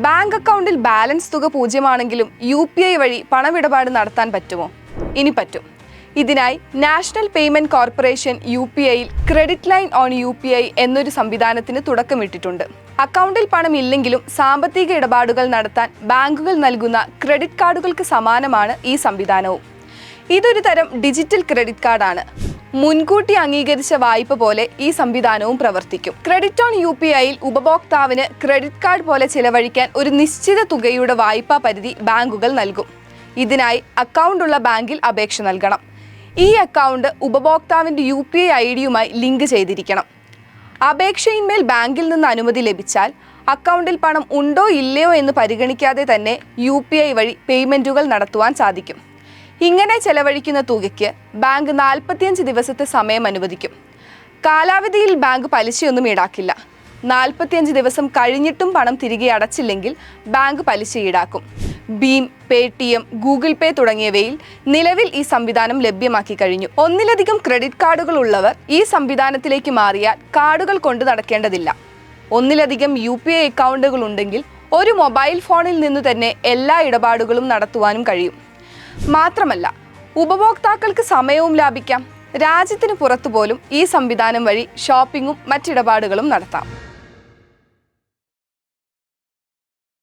Bank അക്കൗണ്ടിൽ balance തുക 0 ആണെങ്കിലും UPI വഴി പണമിടപാട് നടത്താൻ പറ്റുമോ? ഇനി പറ്റും. ഇതിനായി നാഷണൽ പേയ്മെന്റ് കോർപ്പറേഷൻ UPIയിൽ ക്രെഡിറ്റ് ലൈൻ ഓൺ UPI എന്നൊരു സംവിധാനത്തിന് തുടക്കമിട്ടിട്ടുണ്ട്. അക്കൗണ്ടിൽ പണം ഇല്ലെങ്കിലും സാമ്പത്തിക ഇടപാടുകൾ നടത്താൻ ബാങ്കുകൾ നൽകുന്ന ക്രെഡിറ്റ് കാർഡുകൾക്ക് സമാനമാണ് ഈ സംവിധാനവും. ഇതൊരു തരം ഡിജിറ്റൽ ക്രെഡിറ്റ് കാർഡാണ്. മുൻകൂട്ടി അംഗീകരിച്ച വായ്പ പോലെ ഈ സംവിധാനവും പ്രവർത്തിക്കും. ക്രെഡിറ്റ് ഓൺ UPIയിൽ ഉപഭോക്താവിന് ക്രെഡിറ്റ് കാർഡ് പോലെ ചിലവഴിക്കാൻ ഒരു നിശ്ചിത തുകയുടെ വായ്പാ പരിധി ബാങ്കുകൾ നൽകും. ഇതിനായി അക്കൗണ്ട് ഉള്ള ബാങ്കിൽ അപേക്ഷ നൽകണം. ഈ അക്കൗണ്ട് ഉപഭോക്താവിൻ്റെ UPI ID-യുമായി ലിങ്ക് ചെയ്തിരിക്കണം. അപേക്ഷയിന്മേൽ ബാങ്കിൽ നിന്ന് അനുമതി ലഭിച്ചാൽ അക്കൗണ്ടിൽ പണം ഉണ്ടോ ഇല്ലയോ എന്ന് പരിഗണിക്കാതെ തന്നെ UPI വഴി പേയ്മെൻറ്റുകൾ നടത്തുവാൻ സാധിക്കും. ഇങ്ങനെ ചെലവഴിക്കുന്ന തുകയ്ക്ക് ബാങ്ക് 45 ദിവസത്തെ സമയം അനുവദിക്കും. കാലാവധിയിൽ ബാങ്ക് പലിശയൊന്നും ഈടാക്കില്ല. 45 ദിവസം കഴിഞ്ഞിട്ടും പണം തിരികെ അടച്ചില്ലെങ്കിൽ ബാങ്ക് പലിശ ഈടാക്കും. ഭീം, Paytm, Google Pay തുടങ്ങിയവയിൽ നിലവിൽ ഈ സംവിധാനം ലഭ്യമാക്കി കഴിഞ്ഞു. ഒന്നിലധികം ക്രെഡിറ്റ് കാർഡുകൾ ഉള്ളവർ ഈ സംവിധാനത്തിലേക്ക് മാറിയാൽ കാർഡുകൾ കൊണ്ടു നടക്കേണ്ടതില്ല. ഒന്നിലധികം UPI അക്കൗണ്ടുകൾ ഉണ്ടെങ്കിൽ ഒരു മൊബൈൽ ഫോണിൽ നിന്ന് തന്നെ എല്ലാ ഇടപാടുകളും നടത്തുവാനും കഴിയും. മാത്രമല്ല, ഉപഭോക്താക്കൾക്ക് സമയവും ലാഭിക്കാം. രാജ്യത്തിന് പുറത്തു പോലും ഈ സംവിധാനം വഴി ഷോപ്പിംഗും മറ്റിടപാടുകളും നടത്താം.